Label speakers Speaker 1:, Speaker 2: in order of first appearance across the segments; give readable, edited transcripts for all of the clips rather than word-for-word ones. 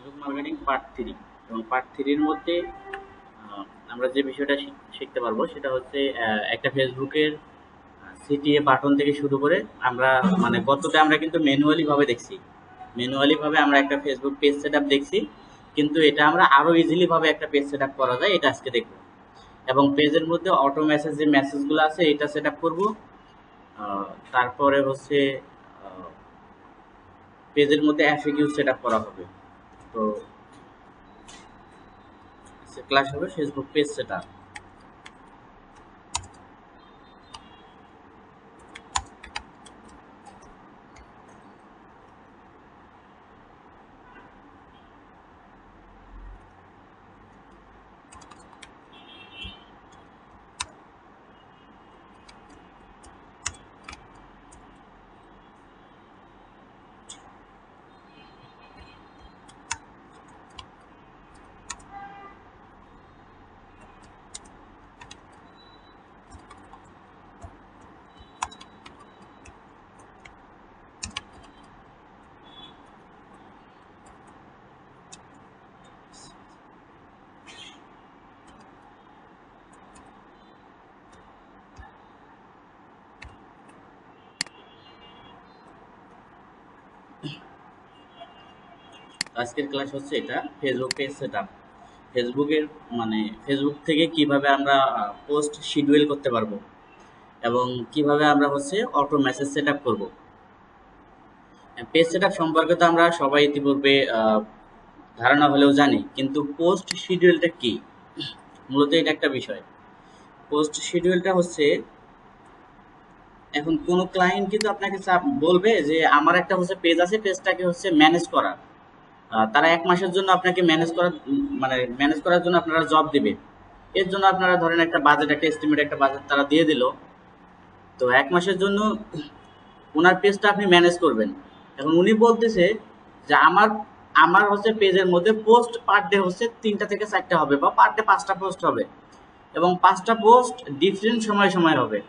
Speaker 1: Facebook marketing part 3 এবং part 3 এর মধ্যে আমরা যে বিষয়টা শিখতে পারবো সেটা হচ্ছে একটা ফেসবুকের সিটিএ বাটন থেকে শুরু করে আমরা মানে গতটা আমরা কিন্তু ম্যানুয়ালি ভাবে দেখছি। ম্যানুয়ালি ভাবে আমরা একটা ফেসবুক পেজ সেটআপ দেখছি, কিন্তু এটা আমরা আরো ইজিলি ভাবে একটা পেজ সেটআপ করা যায় এটা আজকে দেখব। এবং পেজের মধ্যে অটো মেসেজ যে মেসেজগুলো আছে এটা সেটআপ করব। তারপরে হচ্ছে পেজের মধ্যে এফএকিউ সেটআপ করা হবে। তো ক্লাস হবে ফেসবুক পেজ সেটআপ। আজকের ক্লাস হচ্ছে এটা ফেসবুক পেজ সেটআপ। ফেসবুকের মানে ফেসবুক থেকে কিভাবে আমরা পোস্ট শিডিউল করতে পারবো এবং কিভাবে আমরা হচ্ছে অটো মেসেজ সেটআপ করব। পেজ সেটআপ সম্পর্কে তো আমরা সবাই ইতিপূর্বে ধারণা হলেও জানি, কিন্তু পোস্ট শিডিউলটা কি মূলত এটা একটা বিষয়। পোস্ট শিডিউলটা হচ্ছে এখন কোন ক্লায়েন্ট কিন্তু আপনাকে বলবে যে আমার একটা হচ্ছে পেজ আছে, পেজটাকে হচ্ছে ম্যানেজ করা। তারা 1 মাসের জন্য আপনাকে ম্যানেজ করার জন্য আপনারা জব দিবে। এর জন্য আপনারা ধরেন একটা বাজেট, একটা এস্টিমেট, একটা বাজেট তারা দিয়ে দিল। তো 1 মাসের জন্য ওনার পেজটা আপনি ম্যানেজ করবেন। এখন উনি বলতেছে যে আমার আমার হচ্ছে পেজের মধ্যে পোস্ট পার ডে হচ্ছে 3টা থেকে 4টা হবে, বা পার ডে 5টা পোস্ট হবে, এবং 5টা পোস্ট ডিফারেন্ট সময় হবে।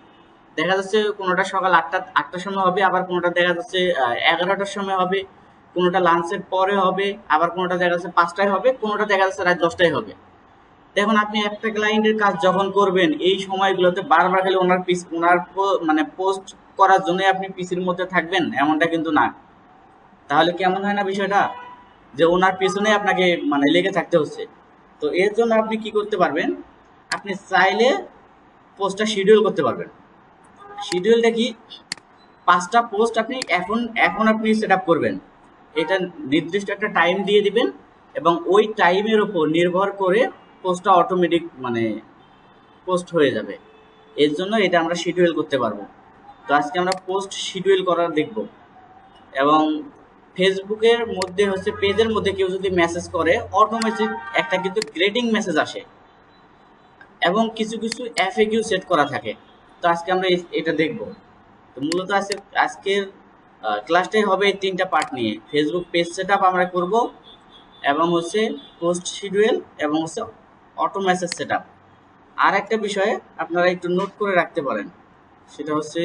Speaker 1: দেখা যাচ্ছে কোনোটা সকাল 8টার সময় হবে, আবার কোনোটা দেখা যাচ্ছে 11টার সময় হবে, কোনোটা লাঞ্চের পরে হবে, আবার কোনোটা দেখা যাচ্ছে 5টায় হবে, কোনোটা দেখা যাচ্ছে রাত 10টায় হবে। দেখুন আপনি একটা ক্লায়েন্টের কাজ যখন করবেন এই সময়গুলোতে বারবার খালি ওনার মানে পোস্ট করার জন্য আপনি পিসির মধ্যে থাকবেন এমনটা কিন্তু না। তাহলে কেমন হয় না বিষয়টা, যে ওনার পিছনে আপনাকে মানে লেগে থাকতে হচ্ছে। তো এর জন্য আপনি কি করতে পারবেন, আপনি চাইলে পোস্টটা শিডিউল করতে পারবেন। শিডিউলটা কি, 5টা পোস্ট আপনি এখন আপনি সেট আপ করবেন। এটা নির্দিষ্ট একটা টাইম দিয়ে দিবেন এবং ওই টাইমের উপর নির্ভর করে পোস্টটা অটোমেটিক মানে পোস্ট হয়ে যাবে। এর জন্য এটা আমরা শিডিউল করতে পারবো। তো আজকে আমরা পোস্ট শিডিউল করার দেখব। এবং ফেসবুকের মধ্যে হচ্ছে পেজের মধ্যে কেউ যদি মেসেজ করে অটোমেটিক একটা কিন্তু গ্রেডিং মেসেজ আসে এবং কিছু এফএকিউ সেট করা থাকে। তো আজকে আমরা এটা দেখব। তো মূলত আজকের ক্লাসটাই হবে এই 3টা পার্ট নিয়ে। ফেসবুক পেজ সেটআপ আমরা করব, এবং হচ্ছে পোস্ট শিডিউল, এবং হচ্ছে অটো মেসেজ সেটআপ। আর একটা বিষয় আপনারা একটু নোট করে রাখতে পারেন, সেটা হচ্ছে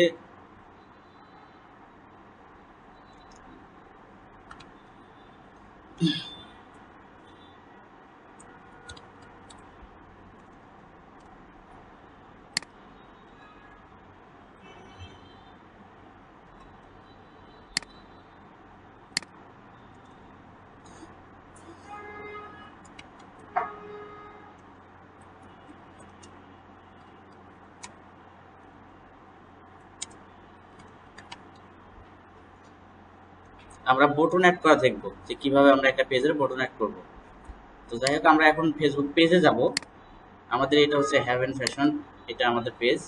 Speaker 1: আমরা বটন অ্যাড করা দেখব, যে কিভাবে আমরা একটা পেজের বটন অ্যাড করব। তো যাই হোক আমরা এখন ফেসবুক পেজে যাব। আমাদের এটা হচ্ছে হ্যাভেন ফ্যাশন, এটা আমাদের পেজ।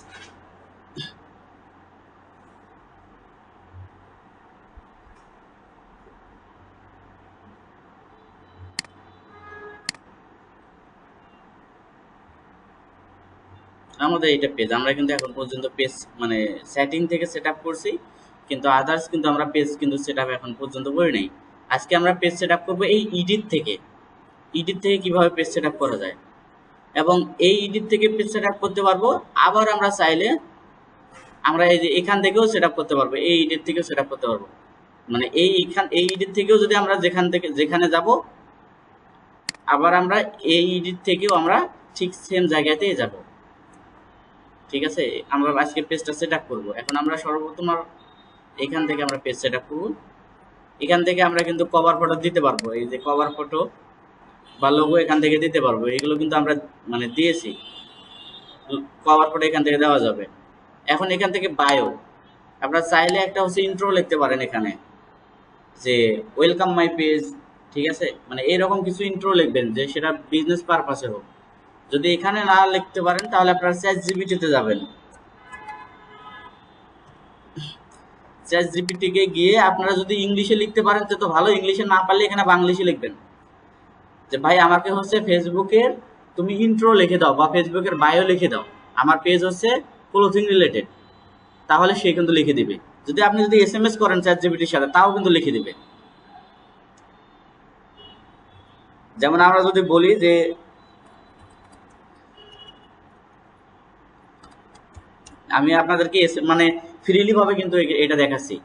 Speaker 1: আমাদের এটা পেজ, আমরা কিন্তু এখন পর্যন্ত পেজ মানে সেটিং থেকে সেট আপ করছি, কিন্তু আদার্স কিন্তু আমরা পেজ কিন্তু সেট আপ এখন পর্যন্ত করি নাই। আজকে আমরা পেজ সেট আপ করবো এই ইডিট থেকে। ইডিট থেকে কিভাবে পেজ সেট আপ করা যায়, এবং এই ইডিট থেকে পেজ সেট আপ করতে পারবো। আবার আমরা চাইলে আমরা এই যে এখান থেকেও সেট আপ করতে পারবো, এই ইডিট থেকেও সেট আপ করতে পারবো। মানে এই ইডিট থেকেও যদি আমরা যেখানে যাব আবার আমরা এই এডিট থেকেও আমরা ঠিক সেম জায়গাতেই যাব। ঠিক আছে, আমরা আজকে পেজটা সেট আপ করবো। এখন আমরা সর্বপ্রথম এখান থেকে আমরা পেজ সেট আপ করবো। এখান থেকে আমরা কিন্তু কভার ফটো দিতে পারবো, এই যে কভার ফটো বা লোগো এখান থেকে দিতে পারবো। এগুলো কিন্তু আমরা মানে দিয়েছি, কভার ফটো এখান থেকে দেওয়া যাবে। এখন এখান থেকে বায়ো, আপনারা চাইলে একটা হচ্ছে ইন্ট্রো লিখতে পারেন এখানে, যে ওয়েলকাম মাই পেজ। ঠিক আছে, মানে এরকম কিছু ইন্ট্রো লিখবেন যে সেটা বিজনেস পারপাসে হোক। যদি এখানে না লিখতে পারেন তাহলে আপনারা চ্যাট জিপিটিতে যাবেন। চ্যাট জিপিটিকে গিয়ে আপনারা যদি ইংলিশে লিখতে পারেন তো ভালো, ইংলিশে না পারলে এখানে বাংলিশে লিখবেন যে ভাই আমাকে হচ্ছে ফেসবুকের তুমি ইন্ট্রো লিখে দাও বা ফেসবুকের বায়ো লিখে দাও, আমার পেজ হচ্ছে ক্লোথিং রিলেটেড, তাহলে সে কিন্তু লিখে দিবে। যদি আপনি যদি এসএমএস করেন চ্যাট জিপিটির সাথে তাও কিন্তু লিখে দিবে। যেমন আমরা যদি বলি যে আমি আপনাদেরকে মানে ফ্রিলি ভাবে কিন্তু এটা দেখাচ্ছি।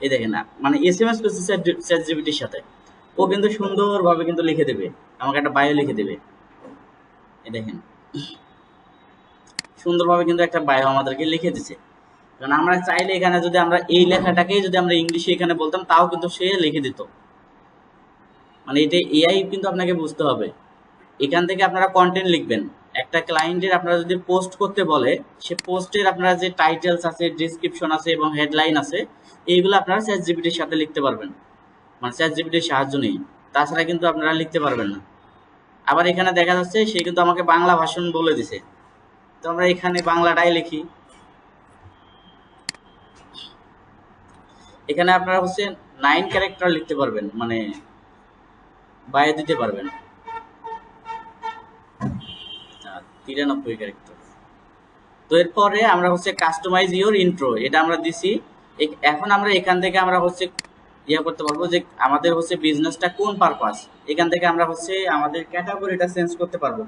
Speaker 1: এই দেখেন না, মানে এসএমএস করছে চ্যাট জিপিটির সাথে, ও কিন্তু সুন্দরভাবে কিন্তু লিখে দেবে, আমাকে একটা বায়ো লিখে দেবে। এই দেখেন সুন্দরভাবে কিন্তু একটা বায়ো আমাদেরকে লিখে দিছে। কারণ আমরা চাইলে এখানে যদি আমরা এই লেখাটাকেই যদি আমরা ইংলিশে এখানে বলতাম তাও কিন্তু সে লিখে দিত। মানে এটা এআই কিন্তু আপনাকে বুঝতে হবে। এখান থেকে আপনারা কন্টেন্ট লিখবেন। একটা ক্লায়েন্টের আপনারা যদি পোস্ট করতে বলে, সে পোস্টের আপনারা যে টাইটেলস আছে, ডেসক্রিপশন আছে এবং হেডলাইন আছে, এইগুলো আপনারা চ্যাট জিপিটির সাথে লিখতে পারবেন, মানে চ্যাট জিপিটির সাহায্য নেই, তাছাড়া কিন্তু আপনারা লিখতে পারবেন না। আবার এখানে দেখা যাচ্ছে সে কিন্তু আমাকে বাংলা ভাষণ বলে দিছে, তো আমরা এখানে বাংলাটাই লিখি। এখানে আপনারা হচ্ছে 9 ক্যারেক্টার লিখতে পারবেন, মানে বায়ে দিতে পারবেন 93 ক্যারেক্টার। তো এরপরে আমরা হচ্ছে কাস্টমাইজ ইওর ইন্ট্রো, এটা আমরা দিছি। এখন আমরা এখান থেকে আমরা হচ্ছে ইয়ে করতে পারবো যে আমাদের হচ্ছে বিজনেসটা কোন পারপাস, এখান থেকে আমরা হচ্ছে আমাদের ক্যাটাগরিটা চেঞ্জ করতে পারবো।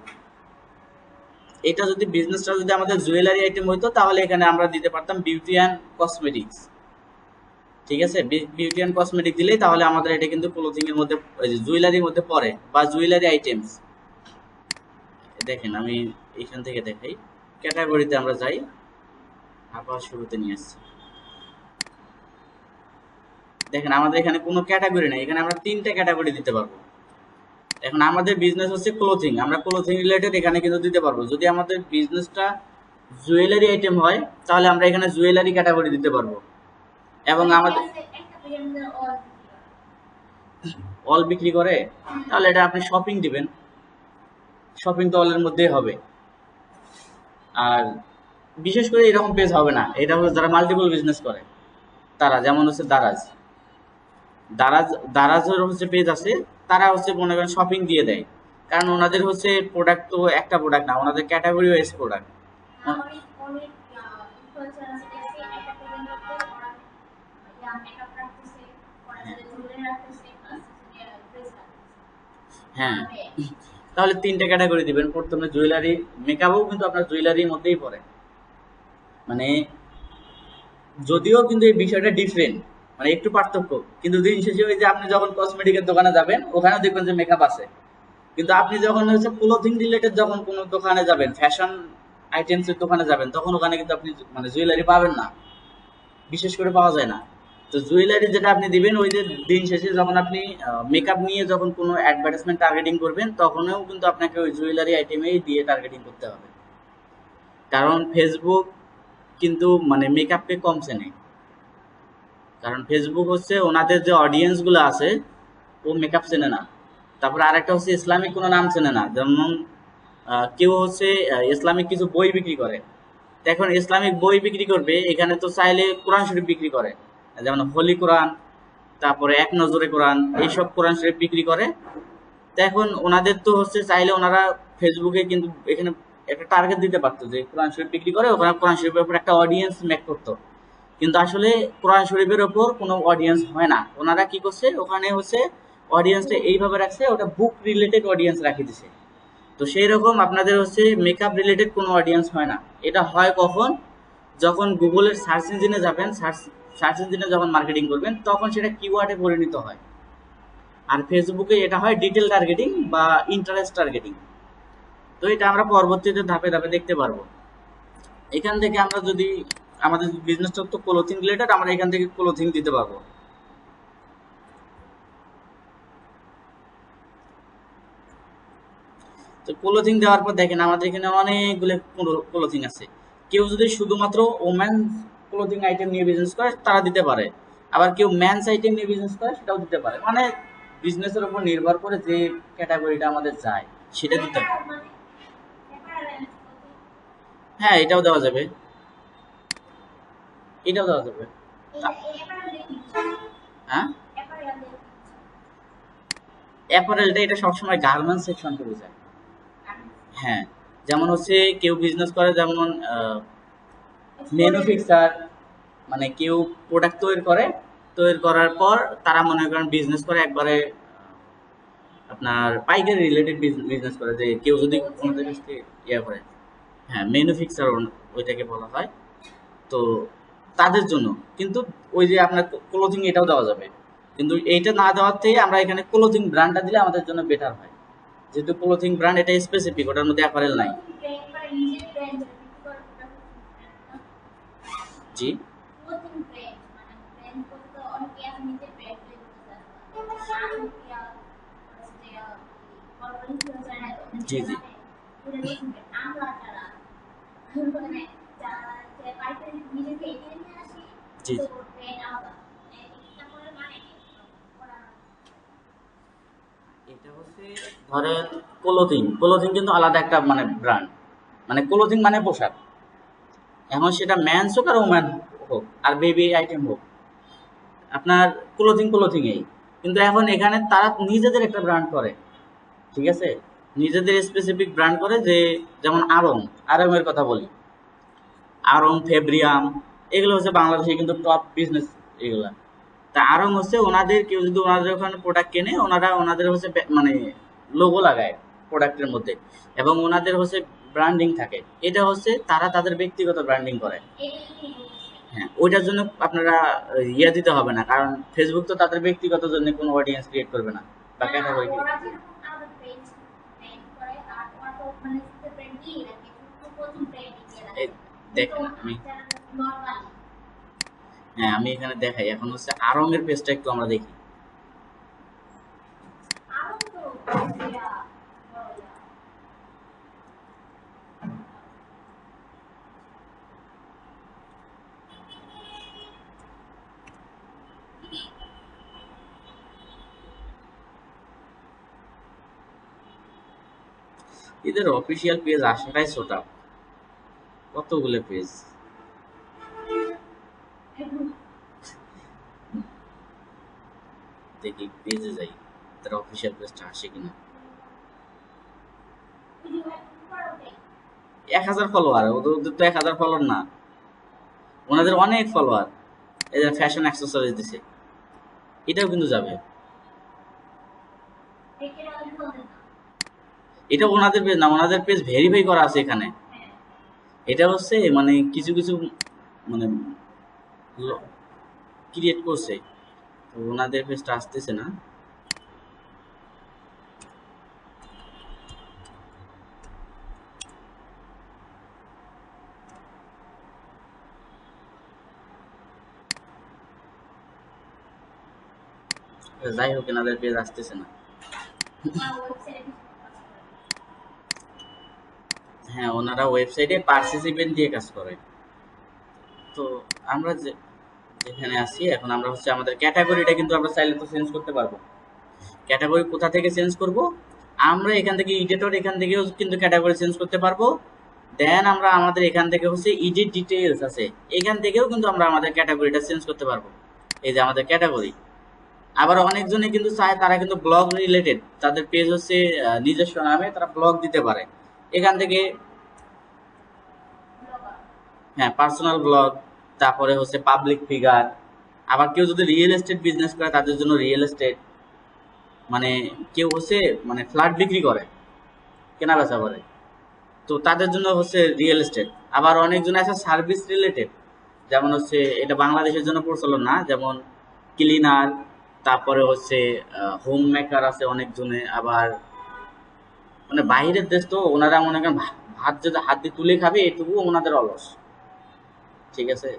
Speaker 1: এটা যদি বিজনেসটা যদি আমাদের জুয়েলারি আইটেম হইতো তাহলে এখানে আমরা দিতে পারতাম বিউটি অ্যান্ড কসমেটিক্স। ঠিক আছে, বিউটি অ্যান্ড কসমেটিক দিলেই তাহলে আমাদের এটা কিন্তু ক্লোথিং এর মধ্যে, জুয়েলারির মধ্যে পড়ে বা জুয়েলারি আইটেমস। দেখেন আমি এখান থেকে দেখাই, ক্যাটাগরিতে আমরা যাই, আবার শুরুতে নিয়ে আসছি। দেখেন আমাদের এখানে কোনো ক্যাটাগরি নেই, এখানে আমরা 3টা ক্যাটাগরি দিতে পারবো। এখন আমাদের বিজনেস হচ্ছে ক্লোথিং, আমরা ক্লোথিং রিলেটেড এখানে কিন্তু দিতে পারবো। যদি আমাদের বিজনেসটা জুয়েলারি আইটেম হয় তাহলে আমরা এখানে জুয়েলারি ক্যাটাগরি দিতে পারবো। এবং আমাদের অল বিক্রি করে, তাহলে এটা আপনি শপিং দিবেন, শপিং তো অলের মধ্যেই হবে। আর বিশেষ করে এরকম পেজ হবে না, এটা হচ্ছে যারা মাল্টিপল বিজনেস করে তারা, যেমন হচ্ছে দারাজ, দারাজের হচ্ছে পেজ আছে, তারা হচ্ছে মনে করেন শপিং দিয়ে দেয়, কারণ ওনাদের হচ্ছে প্রোডাক্ট তো একটা প্রোডাক্ট না, ওনাদের ক্যাটাগরি ওয়াইজ প্রোডাক্ট। হ্যাঁ, তাহলে 3টা ক্যাটাগরি দিবেন। প্রথমে জুয়েলারি, মেকআপও কিন্তু আপনার জুয়েলারির মধ্যেই পড়ে, মানে যদিও কিন্তু এই বিষয়টা ডিফারেন্ট, মানে একটু পার্থক্য, কিন্তু দিন শেষে ওই যে আপনি যখন কসমেটিকের দোকানে যাবেন ওখানেও দেখবেন যে মেকআপ আছে, কিন্তু আপনি যখন হচ্ছে ক্লোথিং রিলেটেড যখন কোনো দোকানে যাবেন, ফ্যাশন আইটেমস এর দোকানে যাবেন, তখন ওখানে কিন্তু আপনি মানে জুয়েলারি পাবেন না, বিশেষ করে পাওয়া যায় না। তো জুয়েলারি যেটা আপনি দিবেন, ওই যে দিন শেষে যখন আপনি মেকআপ নিয়ে যখন কোনো অ্যাডভার্টাইজমেন্ট টার্গেটিং করবেন, তখনও কিন্তু আপনাকে ওই জুয়েলারি আইটেমেই দিয়ে টার্গেটিং করতে হবে। কারণ ফেসবুক কিন্তু মানে মেকআপকে কম চেনে, কারণ ফেসবুক হচ্ছে ওনাদের যে অডিয়েন্স গুলো আছে ও মেকআপ চেনে না। তারপর আরেকটা হচ্ছে ইসলামিক কোনো নাম চেনে না, যেমন কেউ হচ্ছে ইসলামিক কিছু বই বিক্রি করে, তো এখন ইসলামিক বই বিক্রি করবে, এখানে তো চাইলে কোরআন শরীফ বিক্রি করে, যেমন হোলি কোরআন, তারপরে এক নজরে কোরআন, এইসব কোরআন শরীফ বিক্রি করে। তো এখন ওনাদের তো হচ্ছে চাইলে ওনারা ফেসবুকে কিন্তু এখানে একটা টার্গেট দিতে পারতো যে কোরআন শরীফ বিক্রি করে, ওখানে কোরআন শরীফের উপর একটা অডিয়েন্স মেক করতো। কিন্তু আসলে কোরআন শরীফের ওপর কোনো অডিয়েন্স হয় না। ওনারা কি করছে, ওখানে হচ্ছে অডিয়েন্সটা এইভাবে রাখছে, ওটা বুক রিলেটেড অডিয়েন্স রাখি দিছে। তো সেই রকম আপনাদের হচ্ছে মেকআপ রিলেটেড কোনো অডিয়েন্স হয় না। এটা হয় কখন, যখন গুগলের সার্চ ইঞ্জিনে যাবেন, সার্চ ইঞ্জিনে যখন মার্কেটিং করবেন তখন সেটা কিওয়ার্ডে পরিণত হয়। আর ফেসবুকে এটা হয় ডিটেল টার্গেটিং বা ইন্টারেস্ট টার্গেটিং। তো এটা আমরা পরবর্তীতে ধাপে ধাপে দেখতে পারবো। এখান থেকে আমরা যদি আমাদের বিজনেসটা তো ক্লোথিং রিলেটেড, আমরা এখান থেকে ক্লোথিং দিতে পারবো। তো ক্লোথিং দেওয়ার পর দেখেন আমাদের এখানে অনেকগুলো ক্লোথিং আছে। কেউ যদি শুধুমাত্র ওমেন ক্লোথিং আইটেম নিয়ে বিজনেস করে তারা দিতে পারে, আবার কেউ মেন্স আইটেম নিয়ে বিজনেস করে সেটাও দিতে পারে। মানে বিজনেসের উপর নির্ভর করে যে ক্যাটাগরিটা আমাদের যায় সেটা দিতে পারে। হ্যাঁ, এটাও দেওয়া যাবে, এটাও দেওয়া যাবে। হ্যাঁ, অ্যাপারেলটা এটা সবসময় গার্মেন্টস সেকশন করে যায়। হ্যাঁ, যেমন হচ্ছে কেউ বিজনেস করে, যেমন ম্যানুফ্যাকচার, মানে কেউ প্রোডাক্ট তৈরি করে, তৈরি করার পর তারা মনে করেন বিজনেস করে একবারে আপনার পাইকারি রিলেটেড বিজনেস করে, যে কেউ যদি ওনাদের কাছ থেকে ইয়ে করে। হ্যাঁ, ম্যানুফ্যাকচার ওইটাকে বলা হয়। তো তাদের জন্য কিন্তু ওই যে আপনার ক্লোথিং এটাও দেওয়া যাবে, কিন্তু এইটা না দেওয়ার থেকে আমরা এখানে ক্লোথিং ব্র্যান্ডটা দিলে আমাদের জন্য বেটার হয়, যেহেতু ক্লোথিং ব্র্যান্ড এটা স্পেসিফিক, ওটার মধ্যে অ্যাপারেল নাই। জি জি জি জি এটা হচ্ছে ধরেন ক্লোথিং, ক্লোথিং কিন্তু আলাদা একটা মানে ব্র্যান্ড, মানে ক্লোথিং মানে পোশাক। এখন সেটা ম্যানস হোক আর ওম্যান হোক আর বেবি আইটেম হোক, আপনার ক্লোথিং ক্লোথিংই। কিন্তু এখন এখানে তারা নিজেদের একটা ব্র্যান্ড করে, ঠিক আছে, নিজেদের স্পেসিফিক ব্র্যান্ড করে। যে যেমন আরং, আরঙের কথা বলি, আরং, ফেব্রিয়াম, এগুলো হচ্ছে বাংলাদেশে কিন্তু টপ বিজনেস এগুলা। তা আরং হচ্ছে ওনাদের, কেউ যদি ওনাদের ওখানে প্রোডাক্ট কেনে, ওনারা ওনাদের হচ্ছে মানে লোগো লাগায় প্রোডাক্টের মধ্যে, এবং ওনাদের হচ্ছে ব্র্যান্ডিং থাকে। এটা হচ্ছে তারা তাদের ব্যক্তিগত ব্র্যান্ডিং করে। হ্যাঁ, ওইটার জন্য আপনারা ইয়ে দিতে হবে না, কারণ ফেসবুক তো তাদের ব্যক্তিগত জন্য কোনো অডিয়েন্স ক্রিয়েট করবে না বা ক্যাটাগরি। দেখেন আমি, হ্যাঁ আমি এখানে দেখাই। এখন হচ্ছে আরঙের পেজটা একটু আমরা দেখি। এদের অফিসিয়াল পেজ আসাটাই ছোটা, কতগুলো পেজ। দেখি পেজে যাই, তার অফিসিয়াল পেজটা আসে কিনা। 1000 ফলোয়ার, ওদের তো 1000 ফলোয়ার না, ওনাদের অনেক ফলোয়ার। এদের ফ্যাশন অ্যাক্সেসরিজ দিছে, এটাও কিন্তু যাবে। এটা ওনাদের পেজ না, ওনাদের পেজ ভেরিফাই করা আছে এখানে। এটা হচ্ছে মানে কিছু কিছু মানে ক্রিয়েট করছে, তো ওনাদের পেজটা আসতেছে না। যাই হোক, এনাদের পেজ আসতেছে না। হ্যাঁ, ওনারা ওয়েবসাইটে পার্টিসিপেন্ট দিয়ে কাজ করে। তো আমরা যেখানে আছি এখন, আমরা হচ্ছে আমাদের ক্যাটাগরিটা কিন্তু আমরা চাইলে তো চেঞ্জ করতে পারবো। ক্যাটাগরি কোথা থেকে চেঞ্জ করব, আমরা এখান থেকে এডিটর, এখান থেকেও কিন্তু ক্যাটাগরি চেঞ্জ করতে পারবো। দেন আমরা আমাদের এখান থেকে হচ্ছে এডিট ডিটেইলস আছে, এখান থেকেও কিন্তু আমরা আমাদের ক্যাটাগরিটা চেঞ্জ করতে পারবো। এই যে আমাদের ক্যাটাগরি। আবার অনেকজনে কিন্তু চায় তারা কিন্তু ব্লগ রিলেটেড, তাদের পেজ হচ্ছে নিজস্ব নামে তারা ব্লগ দিতে পারে এখান থেকে। হ্যাঁ, পার্সোনাল ব্লগ, তারপরে হচ্ছে পাবলিক ফিগার। আবার কেউ যদি রিয়েল এস্টেট বিজনেস করে তাদের জন্য রিয়েল এস্টেট, মানে কেউ হচ্ছে মানে ফ্ল্যাট বিক্রি করে, কেনা বেচা করে, তো তাদের জন্য হচ্ছে রিয়েল এস্টেট। আবার অনেকজন আছে সার্ভিস রিলেটেড, যেমন হচ্ছে এটা বাংলাদেশের জন্য প্রচলন না, যেমন ক্লিনার, তারপরে হচ্ছে হোম মেকার আছে অনেকজনে। আবার মানে বাইরের দেশ তো ওনারা মনে করেন ভাত যদি হাত দিয়ে তুলে খাবে এটুকু ওনাদের অলস, ঠিক আছে।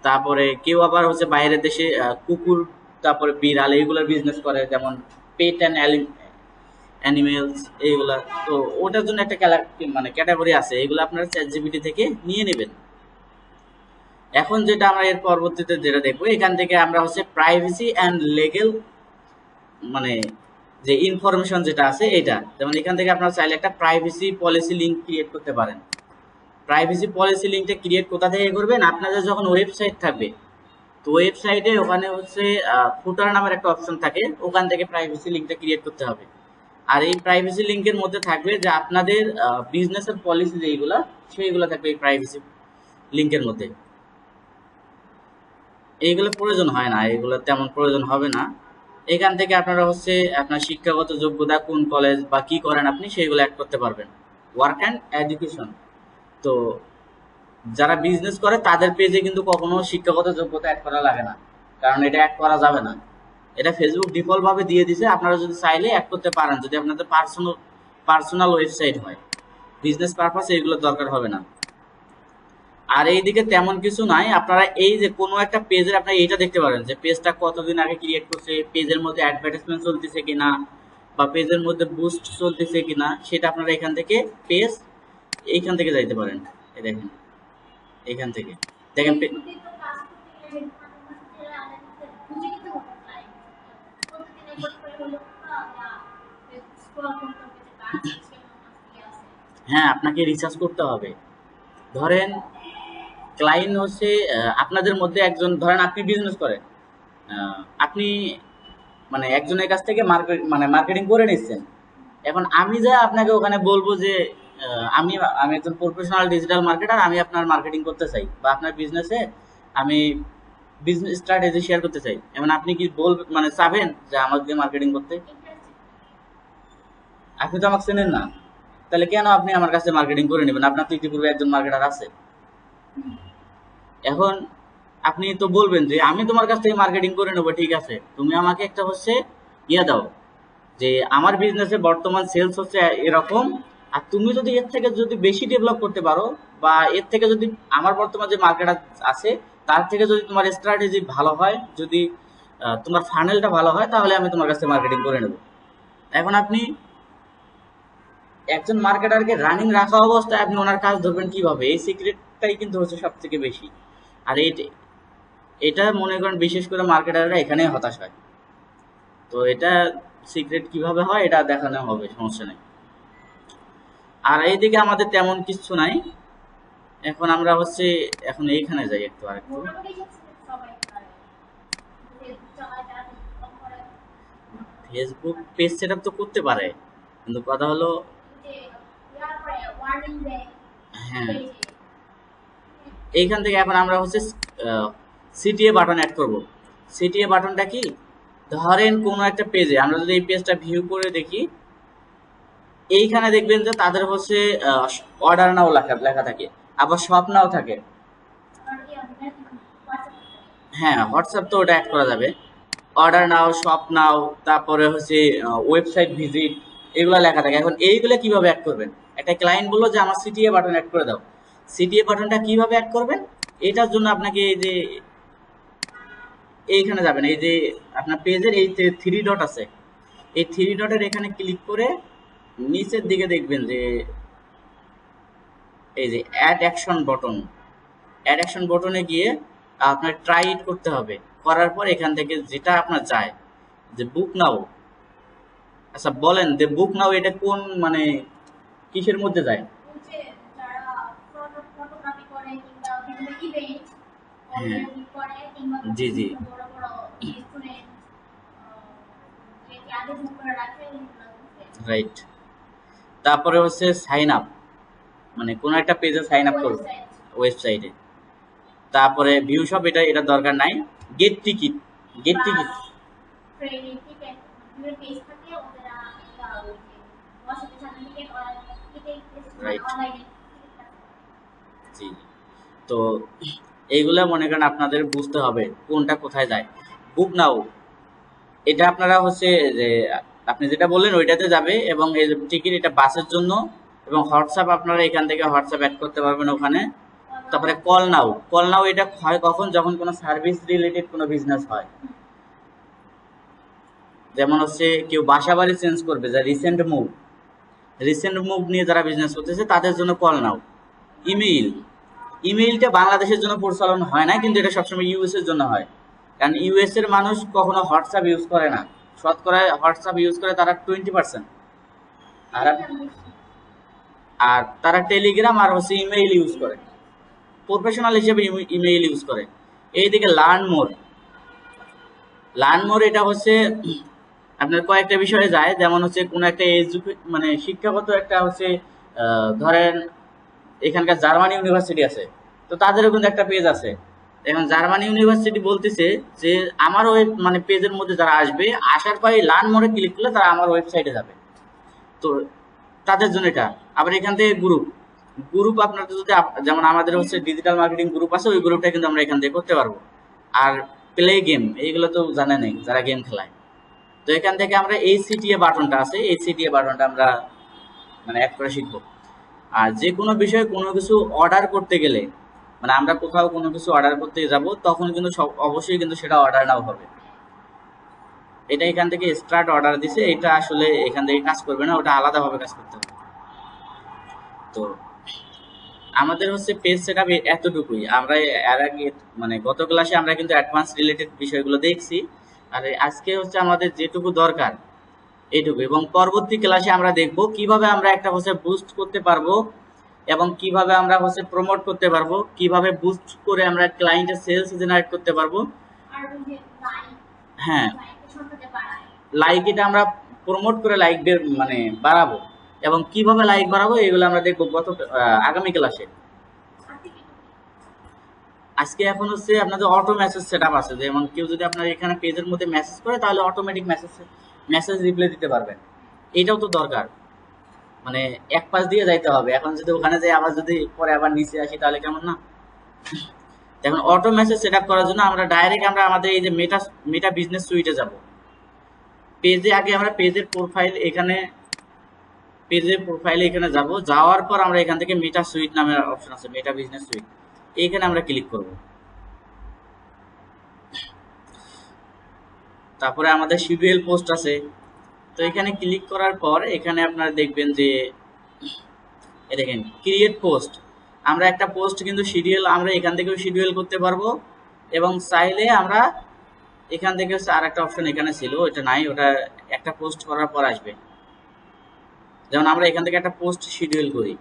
Speaker 1: তারপরে কেউ আবার হচ্ছে বাইরের দেশে কুকুর, তারপরে বিড়াল এইগুলোর বিজনেস করে, যেমন পেট অ্যান্ড অ্যানিমেলস এইগুলা। তো ওটার জন্য একটা মানে ক্যাটাগরি আছে, এগুলো আপনারা চ্যাটজিপিটি থেকে নিয়ে নেবেন। এখন যেটা আমরা এর পরবর্তীতে যেটা দেখবো, এখান থেকে আমরা হচ্ছে প্রাইভেসি অ্যান্ড লিগ্যাল মানে যে ইনফরমেশন যেটা আছে এটা, যেমন এখান থেকে আপনারা চাইলে একটা প্রাইভেসি পলিসি লিঙ্ক ক্রিয়েট করতে পারেন। প্রাইভেসি পলিসি লিঙ্কটা ক্রিয়েট কোথা থেকে করবেন, আপনাদের যখন ওয়েবসাইট থাকবে, তো ওয়েবসাইটে ওখানে হচ্ছে ফুটার নামের একটা অপশন থাকে, ওখান থেকে প্রাইভেসি লিঙ্কটা ক্রিয়েট করতে হবে। আর এই প্রাইভেসি লিঙ্কের মধ্যে থাকবে যে আপনাদের বিজনেসের পলিসি যেইগুলা সেইগুলো থাকবে এই প্রাইভেসি লিঙ্কের মধ্যে। এইগুলো প্রয়োজন হয় না, এগুলো তেমন প্রয়োজন হবে না। এখান থেকে আপনারা হচ্ছে আপনার শিক্ষাগত যোগ্যতা, কোন কলেজ বা কি করেন আপনি সেইগুলো অ্যাড করতে পারবেন। ওয়ার্ক অ্যান্ড এডুকেশন, তো যারা বিজনেস করে তাদের পেজে কিন্তু কখনো শিক্ষাগত যোগ্যতা অ্যাড করা লাগে না, কারণ এটা অ্যাড করা যাবে না। এটা ফেসবুক ডিফল্ট ভাবে দিয়ে দিছে, আপনারা যদি চাইলে অ্যাড করতে পারেন যদি আপনাদের পার্সোনাল ওয়েবসাইট হয়। বিজনেস পারপাস এগুলো দরকার হবে না। আর এইদিকে তেমন কিছু নাই, আপনারা এই যে কোনো একটা পেজের আপনারা এইটা দেখতে পারেন যে পেজটা কতদিন আগে ক্রিয়েট করছে, পেজের মধ্যে অ্যাডভার্টাইজমেন্ট চলতেছে কিনা বা পেজের মধ্যে বুস্ট চলতেছে কিনা, সেটা আপনারা এখান থেকে পেজ এইখান থেকে যাইতে পারেন। এই দেখেন এখান থেকে দেখেন হ্যাঁ, আপনাকে রিসার্চ করতে হবে। ধরেন ক্লায়েন্ট হচ্ছে আপনাদের মধ্যে একজন, ধরেন আপনি বিজনেস করেন, আপনি মানে একজনের কাছ থেকে মার্কেটিং করে নিচ্ছেন। এখন আমি যা আপনাকে ওখানে বলবো যে আমি আমি একজন প্রফেশনাল ডিজিটাল মার্কেটার, আমি আপনার মার্কেটিং করতে চাই বা আপনার বিজনেসে আমি বিজনেস স্ট্র্যাটেজি শেয়ার করতে চাই, এখন আপনি কি বলবেন মানে চাবেন যে আমাকে দিয়ে মার্কেটিং করতে? আপনি তো আমাকে চেনেন না, তাহলে কেন আপনি আমার কাছে মার্কেটিং করে নেবেন? আপনার তো ইতিপূর্বে একজন মার্কেটার আছে। এখন আপনি তো বলবেন যে আমি তোমার কাছ থেকে মার্কেটিং করে নেবো, ঠিক আছে, তুমি আমাকে একটা হচ্ছে ইয়ে দাও যে আমার বিজনেসে বর্তমান সেলস হচ্ছে এরকম, আর তুমি যদি এর থেকে যদি বেশি ডেভেলপ করতে পারো বা এর থেকে যদি আমার বর্তমান যে মার্কেট আছে তার থেকে যদি তোমার স্ট্র্যাটেজি ভালো হয়, যদি তোমার ফানেলটা ভালো হয়, তাহলে আমি তোমার কাছে মার্কেটিং করে নেব। এখন আপনি একজন মার্কেটারকে রানিং রাখা অবস্থায় আপনি ওনার কাজ ধরবেন কিভাবে, এই সিক্রেটটাই কিন্তু হচ্ছে সব থেকে বেশি। আর এটা মনে করেন বিশেষ করে মার্কেটাররা এখানেই হতাশ হয়। তো এটা সিক্রেট কিভাবে হয় এটা দেখানো হবে, সমস্যা নেই। আর এইদিকে আমাদের তেমন কিছু নাই। এখন আমরা হচ্ছে এখন এইখানে যাই একটু আরেকটু। ফেসবুক পেজ সেটআপ তো করতে পারে, কিন্তু কথা হলো হ্যাঁ, এইখান থেকে এখন আমরা হচ্ছে সিটিএ বাটন অ্যাড করব। সিটিএ বাটনটা কি, ধরেন কোনো একটা পেজে আমরা যদি এই পেজটা ভিউ করে দেখি, এইখানে দেখবেন যে তাদের হচ্ছে অর্ডার নাও লেখা থাকে, আবার শপ নাও থাকে। হ্যাঁ, হোয়াটসঅ্যাপ তো ওটা অ্যাড করা যাবে। অর্ডার নাও, শপ নাও, তারপরে হচ্ছে ওয়েবসাইট ভিজিট, এগুলো লেখা থাকে। এখন এইগুলো কিভাবে অ্যাড করবেন? একটা ক্লায়েন্ট বললো যে আমার সিটিএ বাটন অ্যাড করে দাও, সিটিএ বাটনটা কিভাবে অ্যাড করবেন? এটার জন্য আপনাকে এই যে এইখানে যাবেন, এই যে আপনার পেজের এই যে থ্রি ডট আছে, এই থ্রি ডটের এখানে ক্লিক করে নিচের দিকে দেখবেন যে এই যে add action button, add action বটনে গিয়ে আপনার ট্রাই ইট করতে হবে। করার পর এখান থেকে যেটা আপনার চায় যে বুক নাও, আচ্ছা বলেন যে বুক নাও এটা কোন মানে কিসের মধ্যে যায়? হ্যাঁ, জি জি, রাইট। তারপরে হচ্ছে সাইন আপ, মানে কোন একটা পেজে সাইন আপ করবে ওয়েবসাইটে। তারপরে ভিউ শপ, এটা এটা দরকার নাই। Get ticket, get ticket, right, জি। তো এইগুলা মনে করেন আপনাদের বুঝতে হবে কোনটা কোথায় যায়। বুক নাও, এটা আপনারা হচ্ছে যে আপনি যেটা বললেন ওইটাতে যাবে, এবং এই টিকিট এটা বাসের জন্য, এবং হোয়াটসঅ্যাপ আপনারা এখান থেকে হোয়াটসঅ্যাপ অ্যাড করতে পারবেন ওখানে। তারপরে কল নাও, কল নাও এটা হয় কখন, যখন কোনো সার্ভিস রিলেটেড কোনো বিজনেস হয়, যেমন হচ্ছে কেউ বাসা বাড়ি চেঞ্জ করবে, যা রিসেন্ট মুভ, রিসেন্ট মুভ নিয়ে যারা বিজনেস করতেছে তাদের জন্য কল নাও। ইমেইল, ইমেইলটা বাংলাদেশের জন্য পরিচালন হয় না, কিন্তু এটা সবসময় ইউএস এর জন্য হয়, কারণ ইউএস এর মানুষ কখনো হোয়াটসঅ্যাপ ইউজ করে না, শতকরা হোয়াটসঅ্যাপ ইউজ করে তারা 20%, আর আর তারা টেলিগ্রাম আর হচ্ছে ইমেইল ইউজ করে, প্রফেশনাল হিসেবে ইমেইল ইউজ করে। এইদিকে লার্ন মোর, লার্ন মোর এটা হচ্ছে আপনার কয়েকটা বিষয়ে যায়, যেমন হচ্ছে কোনো একটা মানে শিক্ষাগত একটা হচ্ছে ধরেন এখানকার জার্মান ইউনিভার্সিটি আছে, তো তাদেরও কিন্তু একটা পেজ আছে। এখন জার্মান ইউনিভার্সিটি বলতেছে যে আমার ওয়েব মানে পেজের মধ্যে যারা আসবে, আসার পরে লার্ন মোরে ক্লিক করলে তারা আমার ওয়েবসাইটে যাবে, তো তাদের জন্য এটা। আবার এখান থেকে গ্রুপ, গ্রুপ আপনার যদি যেমন আমাদের হচ্ছে ডিজিটাল মার্কেটিং গ্রুপ আছে, ওই গ্রুপটা কিন্তু আমরা এখান থেকে করতে পারবো। আর প্লে গেম, এইগুলো তো জানেনই যারা গেম খেলায়, তো এখান থেকে আমরা এই সিটিএ বাটনটা আছে, এই সিটিএ বাটনটা আমরা মানে অ্যাড করে শিখবো। আর যে কোনো বিষয়ে কোনো কিছু অর্ডার করতে গেলে, মানে আমরা কোথাও কোনো কিছু অর্ডার করতে যাব, তখন কিন্তু সব অবশ্যই কিন্তু সেটা অর্ডার নাও হবে। এটা এখান থেকে স্টার্ট অর্ডার দিছে, এটা আসলে এখান থেকে কাজ করবে না, ওটা আলাদাভাবে কাজ করতে হবে। তো আমাদের হচ্ছে পেজ সেটআপ এতটুকুই। আমরা এর আগে মানে গত ক্লাসে আমরা কিন্তু অ্যাডভান্স রিলেটেড বিষয়গুলো দেখছি, আর আজকে হচ্ছে আমাদের যেটুকু দরকার এইটুকু, এবং পরবর্তী ক্লাসে আমরা দেখব কিভাবে আমরা একটা হচ্ছে বুস্ট করতে পারবো, এবং কিভাবে আমরা হচ্ছে প্রমোট করতে পারবো, কিভাবে বুস্ট করে আমরা ক্লায়েন্টের সেলস জেনারেট করতে পারবো। হ্যাঁ, লাইক এটা আমরা প্রমোট করে লাইক মানে বাড়াবো, এবং কিভাবে লাইক বাড়াবো এগুলো আমরা দেখবো আগামী ক্লাসে। আজকে এখন হচ্ছে আপনাদের অটো মেসেজ সেটআপ আছে, যেমন কেউ যদি আপনার এখানে পেজের মধ্যে মেসেজ করে তাহলে অটোমেটিক মেসেজ মেসেজ রিপ্লাই দিতে পারবেন। এটাও তো দরকার, মানে এক পাশ দিয়ে যাইতে হবে, এখন যদি ওখানে যাই আবার যদি পরে আবার নিচে আসি তাহলে কেমন না। এখন অটো মেসেজ সেটআপ করার জন্য আমরা ডাইরেক্ট আমরা আমাদের এই যে মেটা মেটা বিজনেস সুইটে যাব। পেজে আগে আমরা পেজের প্রোফাইল এখানে, পেজের প্রোফাইলে এখানে যাব, যাওয়ার পর আমরা এখান থেকে মেটা সুইট নামের অপশন আছে, মেটা বিজনেস সুইট, এইখানে আমরা ক্লিক করব। তারপরে আমাদের শিডিউল পোস্ট আছে, তো এখানে ক্লিক করার পর এখানে আপনারা দেখবেন যে দেখেন ক্রিয়েট পোস্ট, আমরা একটা পোস্ট কিন্তু শিডিউল আমরা এখান থেকেও শিডিউল করতে পারবো, এবং চাইলে আমরা এখান থেকে হচ্ছে আর একটা অপশন এখানে ছিল, ওটা নাই, ওটা একটা পোস্ট করার পর আসবে। যেমন আমরা এখান থেকে একটা পোস্ট শিডিউল করি,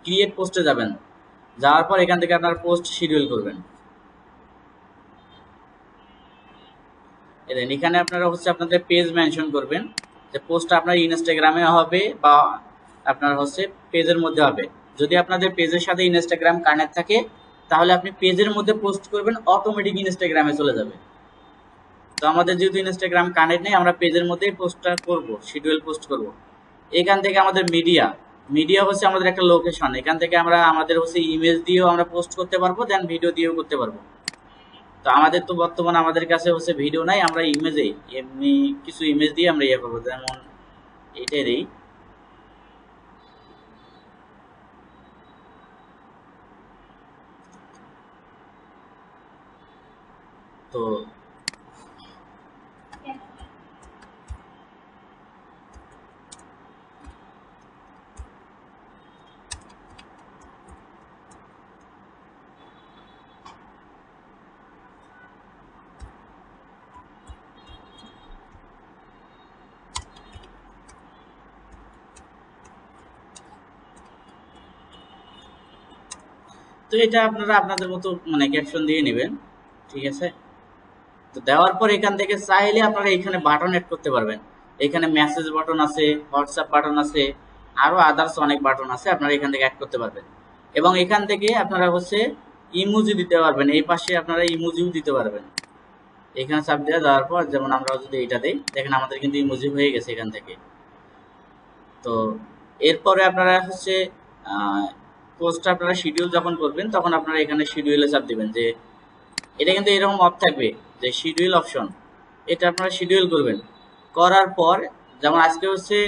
Speaker 1: ক্রিয়েট পোস্টে যাবেন, যাওয়ার পর এখান থেকে আপনার পোস্ট শিডিউল করবেন। এখানে আপনারা হচ্ছে আপনাদের পেজ মেনশন করবেন, যে পোস্টটা আপনার ইনস্টাগ্রামে হবে বা আপনার হচ্ছে পেজের মধ্যে হবে। যদি আপনাদের পেজের সাথে ইনস্টাগ্রাম কানেক্ট থাকে তাহলে আপনি পেজের মধ্যে পোস্ট করবেন, অটোমেটিক ইনস্টাগ্রামে চলে যাবে। তো আমাদের যেহেতু ইনস্টাগ্রাম কানেক্ট নেই, আমরা পেজের মধ্যেই পোস্টটা করব, শিডিউল পোস্ট করব। এখান থেকে আমাদের মিডিয়া, মিডিয়া হচ্ছে আমাদের একটা লোকেশন, এখান থেকে আমরা আমাদের হচ্ছে ইমেজ দিয়েও আমরা পোস্ট করতে পারবো, দেন ভিডিও দিয়েও করতে পারবো। তো আমাদের তো বর্তমানে আমাদের কাছে হচ্ছে ভিডিও নাই, আমরা ইমেজেই এমনি কিছু ইমেজ দিয়ে আমরা ইয়ে করবো, যেমন এটারই। তো তো এটা আপনারা আপনাদের মতো মানে ক্যাপশন দিয়ে নেবেন, ঠিক আছে। তো দেওয়ার পর এখান থেকে চাইলে আপনারা এখানে বাটন অ্যাড করতে পারবেন। এখানে মেসেজ বাটন আছে, হোয়াটসঅ্যাপ বাটন আছে, আরো আদার্স অনেক বাটন আছে, আপনারা এখান থেকে অ্যাড করতে পারবেন। এবং এখান থেকে আপনারা হচ্ছে ইমোজি দিতে পারবেন, এই পাশে আপনারা ইমোজিও দিতে পারবেন। এখানে চাপ দেওয়ার পর যেমন আমরা যদি এটা দিই, দেখেন আমাদের কিন্তু ইমোজি হয়ে গেছে এখান থেকে। তো এরপরে আপনারা হচ্ছে পোস্ট আপনারা শিডিউল যখন করবেন তখন আপনারা এখানে শিডিউলে চাপ দিবেন, যে এটা কিন্তু এরকম অফ থাকবে যে শিডিউল অপশন, এটা আপনারা শিডিউল করবেন। করার পর যেমন আজকে হচ্ছে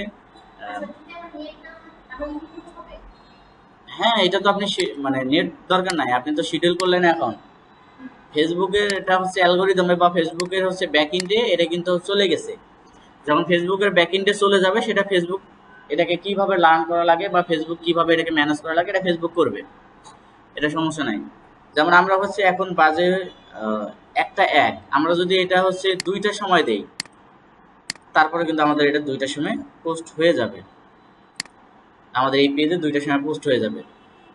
Speaker 1: হ্যাঁ, এটা তো আপনি মানে নেট দরকার নাই, আপনি তো শিডিউল করলেন। এখন ফেসবুকের এটা হচ্ছে অ্যালগোরিদমে বা ফেসবুকের হচ্ছে ব্যাকএন্ডে এটা কিন্তু চলে গেছে। যখন ফেসবুকের ব্যাকএন্ডে চলে যাবে সেটা ফেসবুক এটাকে কিভাবে লার্ন করা লাগে বা ফেসবুক কিভাবে এটাকে ম্যানেজ করা লাগে এটা ফেসবুক করবে, এটা সমস্যা নাই। যেমন আমরা হচ্ছে এখন বাজে 1টা 1, আমরা যদি এটা হচ্ছে 2টার সময় দেই, তারপরে কিন্তু আমাদের এটা 2টার সময় পোস্ট হয়ে যাবে, আমাদের এই পেজে 2টার সময় পোস্ট হয়ে যাবে।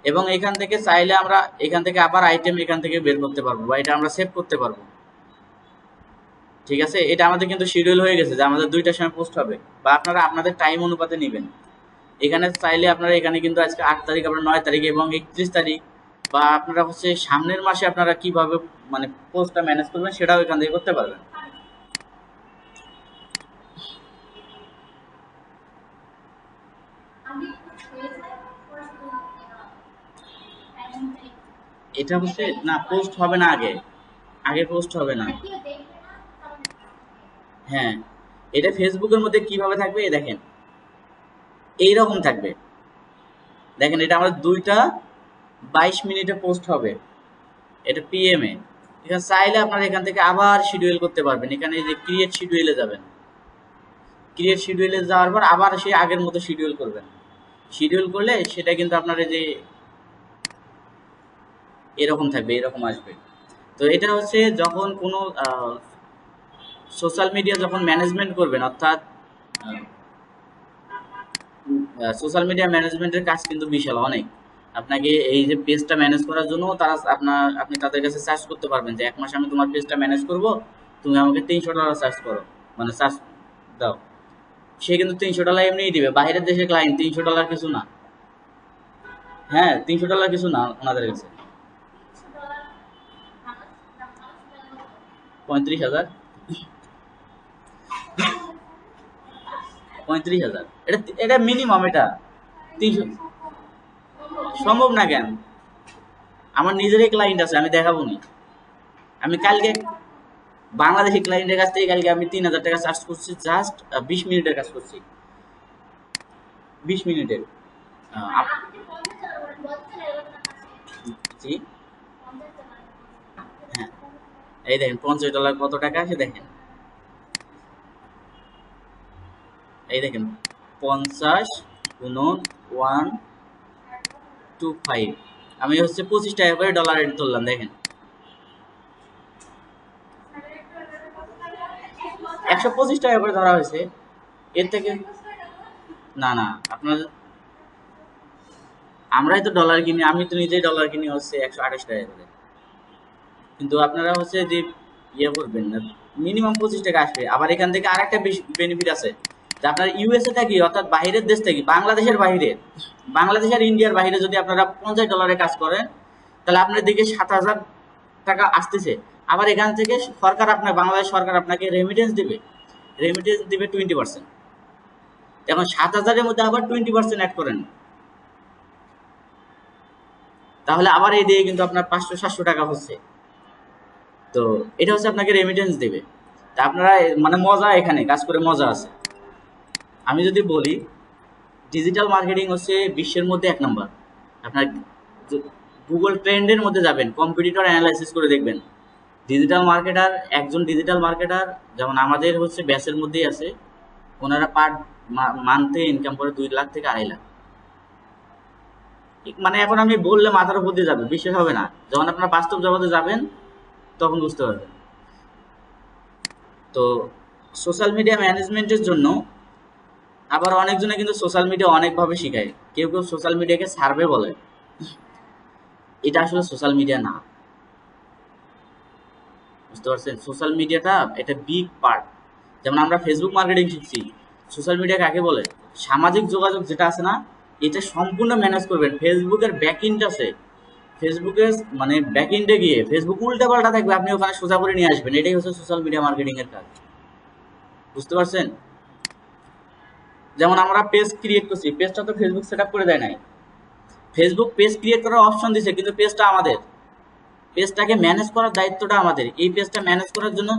Speaker 1: এবং এখান থেকে চাইলে আমরা এখান থেকে আবার আইটেম এখান থেকে বের করতে পারবো বা এটা আমরা সেভ করতে পারবো, ঠিক আছে। এটা আমাদের কিন্তু শিডিউল হয়ে গেছে যে আমাদের 2টার সময় পোস্ট হবে, বা আপনারা আপনাদের টাইম অনুপাতে নেবেন। এখানে চাইলে আপনারা এখানে কিন্তু আজকে 8 তারিখ, আপনারা 9 তারিখ এবং 31 তারিখ, বা আপনারা হচ্ছে সামনের মাসে আপনারা কিভাবে মানে পোস্টটা ম্যানেজ করবেন সেটাও এখান থেকে করতে পারবেন। এটা হচ্ছে না, পোস্ট হবে না, আগে আগে পোস্ট হবে না। হ্যাঁ, এটা ফেসবুকের মধ্যে কিভাবে থাকবে দেখেন, এইরকম থাকবে। দেখেন এটা আমাদের 2টা 22 মিনিটে পোস্ট হবে, এটা পিএম এ। এখানে চাইলে আপনারা এখান থেকে আবার শিডিউল করতে পারবেন, এখানে এই যে ক্রিয়েট শিডিউলে যাবেন, ক্রিয়েট শিডিউলে যাওয়ার পর আবার সেই আগের মতো শিডিউল করবেন। শিডিউল করলে সেটা কিন্তু আপনার এই যে এরকম থাকবে, এরকম আসবে। তো এটা হচ্ছে যখন কোনো সোশ্যাল মিডিয়া যখন ম্যানেজমেন্ট করবেন, অর্থাৎ সোশ্যাল মিডিয়া ম্যানেজমেন্টের কাজ কিন্তু বিশাল অনেক। আপনাকে এই যে পেজটা ম্যানেজ করার জন্য তারা আপনি তাদের কাছে চার্জ করতে পারবেন যে 1 মাস আমি তোমার পেজটা ম্যানেজ করব, তুমি আমাকে $300 চার্জ করো, মানে চার্জ দাও। সে কিন্তু $300 এমনিই দিবে, বাইরের দেশের ক্লায়েন্ট, $300 কিছু না। হ্যাঁ, $300 কিছু না ওনাদের কাছে। 35,000, 35,000 এটা এটা মিনিমাম, এটা 300 সম্ভব না কেন? আমার নিজেরই ক্লায়েন্ট আছে, আমি দেখাবো নি। আমি কালকে বাংলাদেশি ক্লায়েন্টের কাছ থেকে কালকে আমি 3,000 টাকা চার্জ করছি, জাস্ট 20 মিনিটের কাজ করছি, 20 মিনিটের। জি, হ্যাঁ, এই দেখেন $50 কত টাকা আসে দেখেন, এই দেখেন 50 গুণন 125, আমি হচ্ছে 25 টাকা করে ডলার রেট ধরলাম, দেখেন 125 টাকা করে ধরা হয়েছে। এর থেকে না না, আপনার আমরাই তো ডলার কিনি, আমি তো নিজেই ডলার কিনি হচ্ছে 128 টাকা করে, কিন্তু আপনারা হচ্ছে যে ইয়ে করবেন না, মিনিমাম 25 টাকা আসবে। আবার এখান থেকে আরেকটা বেনিফিট আছে যে আপনার ইউএসএ থাকি, অর্থাৎ বাইরের দেশ থেকে, বাংলাদেশের বাইরে, বাংলাদেশ আর ইন্ডিয়ার বাইরে যদি আপনারা $50 কাজ করেন, তাহলে আপনার দিকে 7,000 টাকা আসতেছে। আবার এখান থেকে সরকার আপনার বাংলাদেশ সরকার আপনাকে রেমিটেন্স দিবে, রেমিটেন্স দিবে 20%। এখন 7,000-এর মধ্যে আবার 20% অ্যাড করেন, তাহলে আবার এই দিয়ে কিন্তু আপনার 500-700 টাকা হচ্ছে। তো এটা হচ্ছে আপনাকে রেমিটেন্স দেবে। তা আপনারা মানে মজা, এখানে কাজ করে মজা আছে। আমি যদি বলি ডিজিটাল মার্কেটিং হচ্ছে বিশ্বের মধ্যে 1 নম্বর। আপনার গুগল ট্রেন্ডের মধ্যে যাবেন, কম্পিটিটর অ্যানালাইসিস করে দেখবেন ডিজিটাল মার্কেটার, একজন ডিজিটাল মার্কেটার যেমন আমাদের হচ্ছে ব্যাচের মধ্যেই আছে, ওনারা পার মান্থে ইনকাম করে 2 লাখ থেকে 2.5 লাখ। মানে এখন আমি বললে মাথার উপর দিয়ে যাবে, বিশ্বাস হবে না, যখন আপনারা বাস্তব জগতে যাবেন তখন বুঝতে পারবেন। তো সোশ্যাল মিডিয়া ম্যানেজমেন্টের জন্য আবার অনেকজনে কিন্তু সোশ্যাল মিডিয়া অনেকভাবে শিখায়, কেউ কেউ সোশ্যাল মিডিয়াকে সার্ভে বলে। এটা আসলে সোশ্যাল মিডিয়া না, বুঝতে পারছেন? সোশ্যাল মিডিয়াটা এটা বিগ পার্ট। যেমন আমরা ফেসবুক মার্কেটিং শিখছি, সোশ্যাল মিডিয়া কাকে বলে? সামাজিক যোগাযোগ যেটা আছে না, এটা সম্পূর্ণ ম্যানেজ করবেন। ফেসবুকের ব্যাকএন্ড আছে, ফেসবুকের মানে ব্যাকএন্ডে গিয়ে ফেসবুক উল্টা পাল্টা থাকবে, আপনি ওখানে সোজা করে নিয়ে আসবেন। এটাই হচ্ছে সোশ্যাল মিডিয়া মার্কেটিং এর কাজ, বুঝতে পারছেন? যেমন আমরা পেজ ক্রিয়েট করছি, পেজটা তো ফেসবুক সেট আপ করে দেয় নাই, ফেসবুক পেজ ক্রিয়েট করার অপশন দিছে, কিন্তু পেজটা আমাদের, পেজটাকে ম্যানেজ করার দায়িত্বটা আমাদের। এই পেজটা ম্যানেজ করার জন্য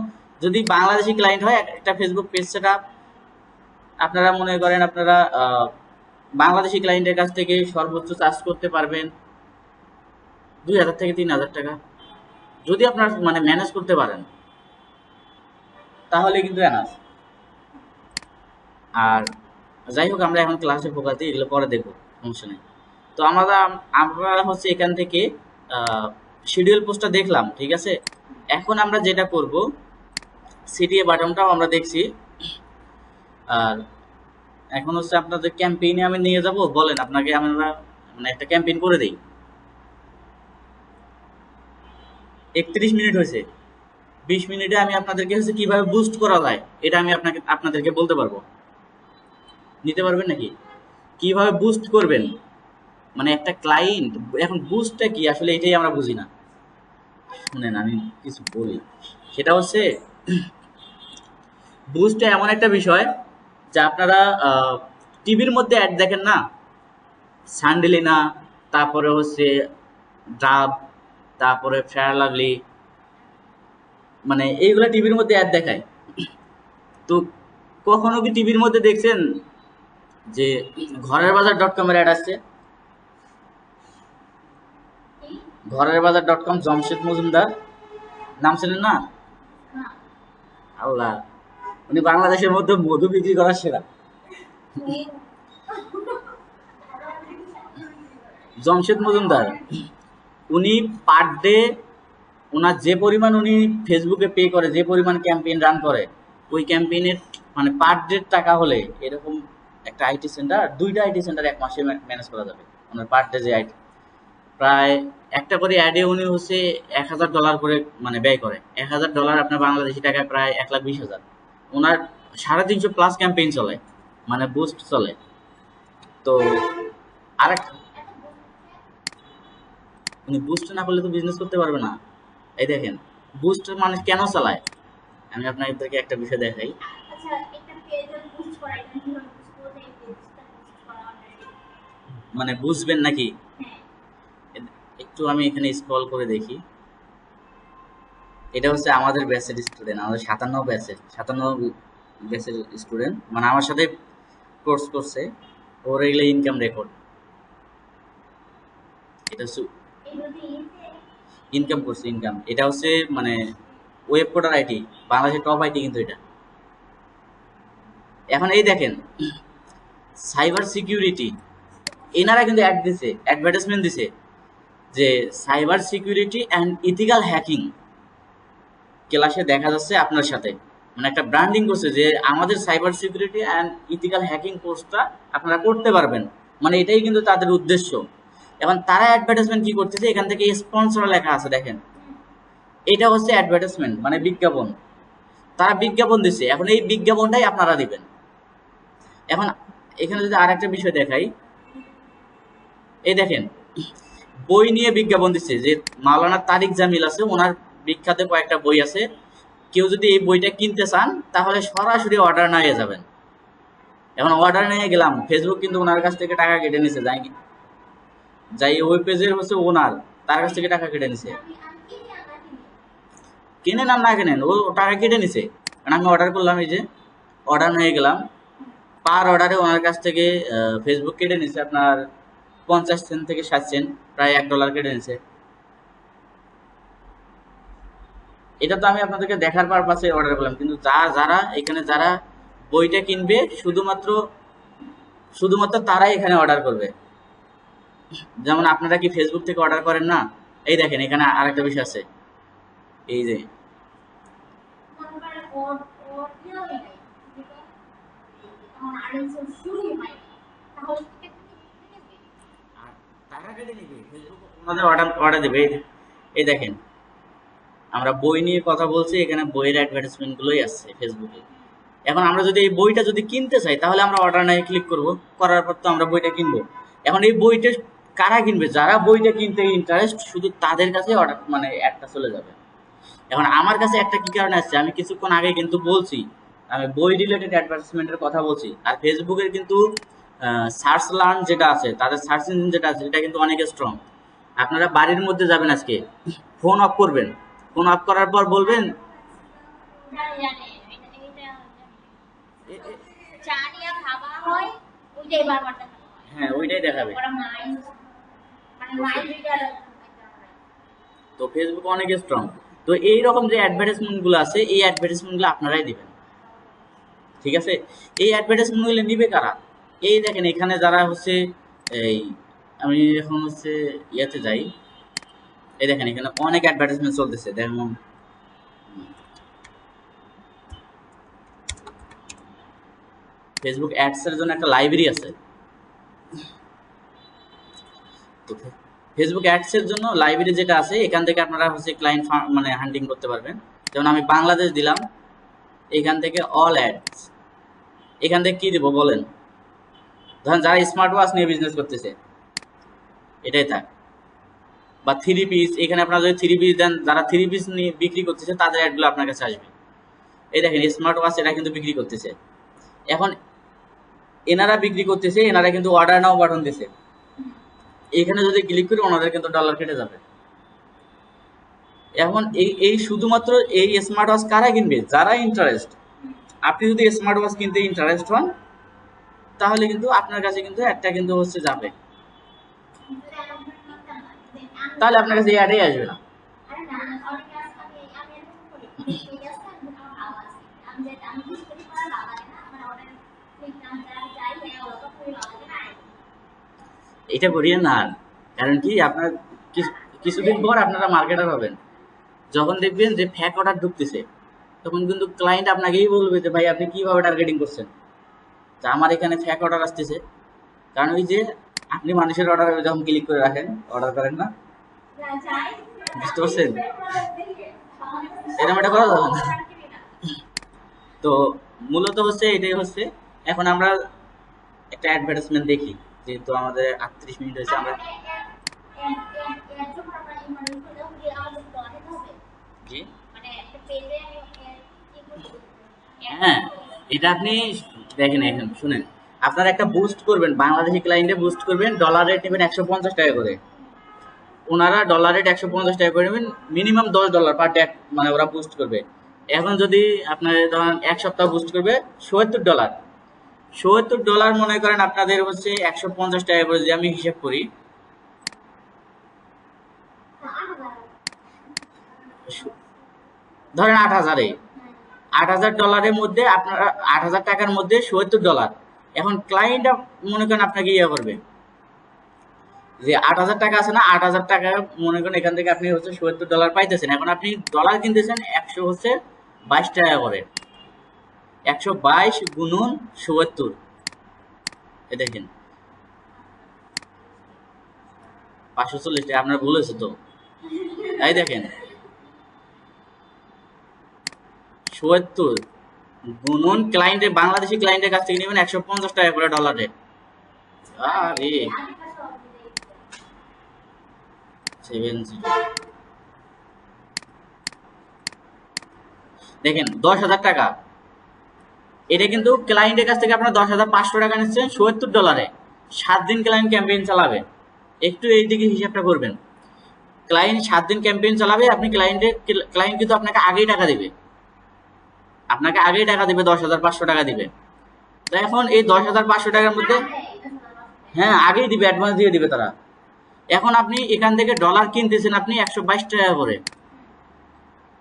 Speaker 1: যদি বাংলাদেশি ক্লায়েন্ট হয়, একটা ফেসবুক পেজ সেটা আপনারা মনে করেন আপনারা বাংলাদেশি ক্লায়েন্টের কাছ থেকে সর্বোচ্চ চার্জ করতে পারবেন 2000 থেকে 3000 টাকা, যদি আপনারা মানে ম্যানেজ করতে পারেন তাহলে কিন্তু এনাফ। আর যাই হোক, আমরা এখন ক্লাসে ফোকাস দিই, এগুলো পরে দেখবো, সমস্যা নেই। তো আমরা হচ্ছে এখান থেকে শিডিউল পোস্টটা দেখলাম, ঠিক আছে। এখন আমরা যেটা করব, সিটিএ বাটনটাও আমরা দেখছি। আর এখন হচ্ছে আপনাদের ক্যাম্পেইনে আমি নিয়ে যাব, বলেন আপনাকে আমরা মানে একটা ক্যাম্পেইন করে দেই। 31 মিনিট হয়েছে, 20 মিনিটে আমি আপনাদেরকে হচ্ছে কিভাবে বুস্ট করা যায় এটা আমি আপনাদেরকে বলতে পারবো। নিতে পারবেন নাকি? কিভাবে বুস্ট করবেন, মানে একটা ক্লায়েন্ট, এখন বুস্টটা কি আসলে এটাই আমরা বুঝি না। শুনেন আমি কিছু বলি, সেটা হচ্ছে বুস্ট এমন একটা বিষয় যা আপনারা টিভির মধ্যে অ্যাড দেখেন না, স্যান্ডেলিনা, তারপরে হচ্ছে ডাব, তারপরে ফেয়ার লাভলি, মানে এইগুলা টিভির মধ্যে অ্যাড দেখায়। তো কখনো কি টিভির মধ্যে দেখছেন যে ঘরের বাজার .com এর অ্যাড আসছে? ঘরের বাজার .com, জমশেদ মজুমদার, নাম ছিলেন না? আল্লাহ, উনি বাংলাদেশের মধ্যে মধু বিক্রি করার সেরা। জমশেদ মজুমদার, উনি পার ডে ওনার যে পরিমাণ উনি ফেসবুকে পে করে, যে পরিমাণ ক্যাম্পেইন রান করে, ওই ক্যাম্পেইনের মানে পার ডে টাকা হলে এরকম একটা আইটি সেন্টার, 2টা আইটি সেন্টার এক মাসে ম্যানেজ করা যাবে। ওনার পার ডে যে আইটি প্রায় একটা করে অ্যাডে উনি হচ্ছে $1000 করে মানে ব্যয় করে। $1000 আপনার বাংলাদেশি টাকায় প্রায় 1,20,000। ওনার 350+ ক্যাম্পেইন চলে, মানে বুস্ট চলে। তো আরেক, উনি বুস্ট না করলে তো বিজনেস করতে পারবে না। এই দেখেন, বুস্ট মানে কেন চালায়, আমি আপনাদেরকে একটা বিষয় দেখাই। মানে বুঝবেন নাকি? একটু আমি এখানে স্ক্রল করে দেখি। এটা হচ্ছে আমাদের ব্যাচের স্টুডেন্ট, আমাদের 57 ব্যাচের স্টুডেন্ট, মানে আমার সাথে কোর্স করছে। ওর এগুলো ইনকাম রেকর্ড, এটা হচ্ছে ইনকাম করছে, ইনকাম। এটা হচ্ছে মানে ওয়েব কোডার আইটি, বাংলাদেশের টপ আইটি কিন্তু এটা। এখন এই দেখেন, সাইবার সিকিউরিটি, এনারা কিন্তু অ্যাড দিছে, অ্যাডভার্টাইজমেন্ট দিছে যে cyber security and ethical hacking ক্লাসে দেখা যাচ্ছে আপনার সাথে, মানে একটা ব্র্যান্ডিং করছে যে আমাদের cyber security and ethical hacking কোর্সটা আপনারা করতে পারবেন, মানে এটাই কিন্তু তাদের উদ্দেশ্য। এখন তারা অ্যাডভার্টাইজমেন্ট কি করতেছে, এখান থেকে স্পন্সর লেখা আছে দেখেন, এটা হচ্ছে অ্যাডভার্টাইজমেন্ট মানে বিজ্ঞাপন। তারা বিজ্ঞাপন দিচ্ছে, এখন এই বিজ্ঞাপনটাই আপনারা দিবেন। এখন এখানে যদি আর একটা বিষয় দেখাই, এই দেখেন বই নিয়ে বিজ্ঞাপন দিচ্ছে যে মাওলানা তারিক জামিল আছে, ওনার বিখ্যাত কয়েকটা বই আছে, কেউ যদি এই বইটা কিনতে চান তাহলে সরাসরি অর্ডার নিয়ে যাবেন। এখন অর্ডার নিয়ে গেলাম, ফেসবুক কিন্তু ওনার কাছ থেকে টাকা কেটে নিছে, যাই ওই পেজের হচ্ছে ওনার, তার কাছ থেকে টাকা কেটে নিছে। কিনেন আর না কেনেন, ও টাকা কেটে নিছে। কারণ আমি অর্ডার করলাম, এই যে অর্ডার নিয়ে গেলাম, পার অর্ডারে ওনার কাছ থেকে ফেসবুক কেটে নিছে আপনার 50 সেন্ট থেকে 60 সেন্ট, প্রায় $1 কেটে নিছে। এটা তো আমি আপনাদেরকে দেখার পারপাসে অর্ডার করলাম, কিন্তু যারা এখানে যারা বইটা কিনবে শুধুমাত্র শুধুমাত্র তারাই এখানে অর্ডার করবে। যেমন আপনারা কি ফেসবুক থেকে অর্ডার করেন না? এই দেখেন এখানে আরেকটা বিষয় আছে, এই যে টাকা কেটে নিবে, ফেসবুক ওনাদের অর্ডার অর্ডার দেবে। এই দেখেন আমরা বই নিয়ে কথা বলছি, এখানে বইয়ের অ্যাডভার্টাইজমেন্ট গুলোই আসছে ফেসবুকে। এখন আমরা যদি এই বইটা যদি কিনতে চাই তাহলে আমরা অর্ডার নাই ক্লিক করব, করার পর তো আমরা বইটা কিনবো। এখন এই বইটা কারা কিনবে? যারা বইটা কিনতে ইন্টারেস্ট, শুধু তাদের কাছে অর্ডার মানে অ্যাডটা চলে যাবে। এখন আমার কাছে একটা কি কারণে আসছে, আমি কিছুক্ষণ আগে কিন্তু বলছি আমি বই রিলেটেড অ্যাডভার্টাইজমেন্টের কথা বলছি। আর ফেসবুকের কিন্তু সার্চ লার্ন যেটা আছে, তাদের সার্চ ইঞ্জিন যেটা আছে, এটা কিন্তু অনেক স্ট্রং। আপনারা বাড়ির মধ্যে যাবেন, আজকে ফোন অফ করবেন, ফোন অফ করার পর বলবেন হ্যাঁ ওইটাই দেখাবে। তো ফেসবুক অনেক স্ট্রং। তো এইরকম যে অ্যাডভার্টাইজমেন্ট গুলো আছে, এই অ্যাডভার্টাইজমেন্ট গুলো আপনারাই দিবেন, ঠিক আছে? এই অ্যাডভার্টাইজমেন্ট গুলো নিবে কারা? এই দেখেন এখানে যারা হচ্ছে এই, আমি এখন হচ্ছে ইয়াতে যাই, এই দেখেন এখানে অনেক অ্যাডভার্টাইজমেন্ট চলতেছে। দেখুন ফেসবুক অ্যাডস এর জন্য একটা লাইব্রেরি আছে। তো ফেসবুক অ্যাডস এর জন্য লাইব্রেরি যেটা আছে, এখান থেকে আপনারা হচ্ছে ক্লায়েন্ট মানে হান্টিং করতে পারবেন। যেমন আমি বাংলাদেশ দিলাম, এখান থেকে অল অ্যাডস, এখান থেকে কি দিব বলেন? ধরেন যারা স্মার্ট ওয়াচ নিয়ে বিজনেস করতেছে, এটাই থাক। বা থ্রি পিস, এখানে আপনারা যদি থ্রি পিস দেন, যারা থ্রি পিস নিয়ে বিক্রি করতেছে তাদের অ্যাডগুলো আপনার কাছে আসবে। এই দেখেন স্মার্ট ওয়াচ, এটা কিন্তু বিক্রি করতেছে। এখন এনারা বিক্রি করতেছে, এনারা কিন্তু অর্ডার নাও বাটন দিছে, এখানে যদি ক্লিক করি ওনাদের কিন্তু ডলার কেটে যাবে। এখন এই শুধুমাত্র এই স্মার্ট ওয়াচ কারা কিনবে? যারা ইন্টারেস্ট। আপনি যদি স্মার্ট ওয়াচ কিনতে ইন্টারেস্ট হন, তাহলে কিন্তু আপনার কাছে কিন্তু একটা কিন্তু হচ্ছে যাবে, তাহলে আপনার কাছে এই অ্যাডই আসবে না। এটা করিয়ে না, কারণ কি আপনার কিছুদিন পর আপনারা মার্কেটার হবেন, যখন দেখবেন যে ফ্যাক অর্ডার ঢুকতেছে, তখন কিন্তু ক্লায়েন্ট আপনাকেই বলবে যে ভাই আপনি কিভাবে টার্গেটিং করছেন, যে আমার এখানে ফ্যাক অর্ডার আসতেছে। কারণ ওই যে আপনি মানুষের অর্ডার যখন ক্লিক করে রাখেন, অর্ডার করেন না, বুঝতে পারছেন? এরকম এটা করা যাবে না। তো মূলত হচ্ছে এটাই হচ্ছে। এখন আমরা একটা অ্যাডভার্টাইজমেন্ট দেখি, যেহেতু আমাদের 38 মিনিট হয়েছে। আমরা জি হ্যাঁ, এটা আপনি দেখেন, এখন শুনেন, আপনারা একটা বুস্ট করবেন, বাংলাদেশি ক্লায়েন্টে বুস্ট করবেন, ডলার রেট নেবেন 150 টাকা করে। ওনারা ডলার রেট 150 টাকা করে নেবেন, মিনিমাম $10 পার ডে মানে ওরা বুস্ট করবে। এখন যদি আপনার ধরেন এক সপ্তাহ বুস্ট করবে $77, $77 মনে করেন আপনাদের হচ্ছে 150 টাকা করে, যে আমি হিসাব করি, ধরেন 8,000-এ, $8,000 মধ্যে আপনারা 8,000 টাকার মধ্যে $77। এখন ক্লায়েন্ট মনে করেন আপনাকে ইয়ে করবে, যে 8,000 টাকা আছে না, 8,000 টাকা মনে করেন এখান থেকে আপনি হচ্ছে $77 পাইতেছেন। এখন আপনি ডলার কিনতেছেন 100 হচ্ছে 22 টাকা করে, 122 গুণন 77, এ দেখেন 540 টাকা। আপনার ভুল হয়েছে তো, তাই দেখেন 77 গুণন ক্লায়েন্টের, বাংলাদেশি ক্লায়েন্টের কাছ থেকে নেবেন 150 টাকা করে ডলার রেট। আরে 70 দেখেন 10,000 টাকা, এটা কিন্তু ক্লায়েন্টের কাছ থেকে আপনার 10,500 টাকা নিচ্ছেন $77। 7 দিন ক্লায়েন্ট ক্যাম্পেইন চালাবে, একটু এই দিকে হিসাবটা করবেন। ক্লায়েন্ট 7 দিন ক্যাম্পেইন চালাবে, আপনি ক্লায়েন্ট কিন্তু আপনাকে আগেই টাকা দিবে, আপনাকে আগেই টাকা দিবে, 10,500 টাকা দিবে। তো এখন এই 10,500 টাকার মধ্যে, হ্যাঁ আগেই দিবে, অ্যাডভান্স দিয়ে দিবে তারা। এখন আপনি এখান থেকে ডলার কিনতেছেন আপনি 122 টাকা করে,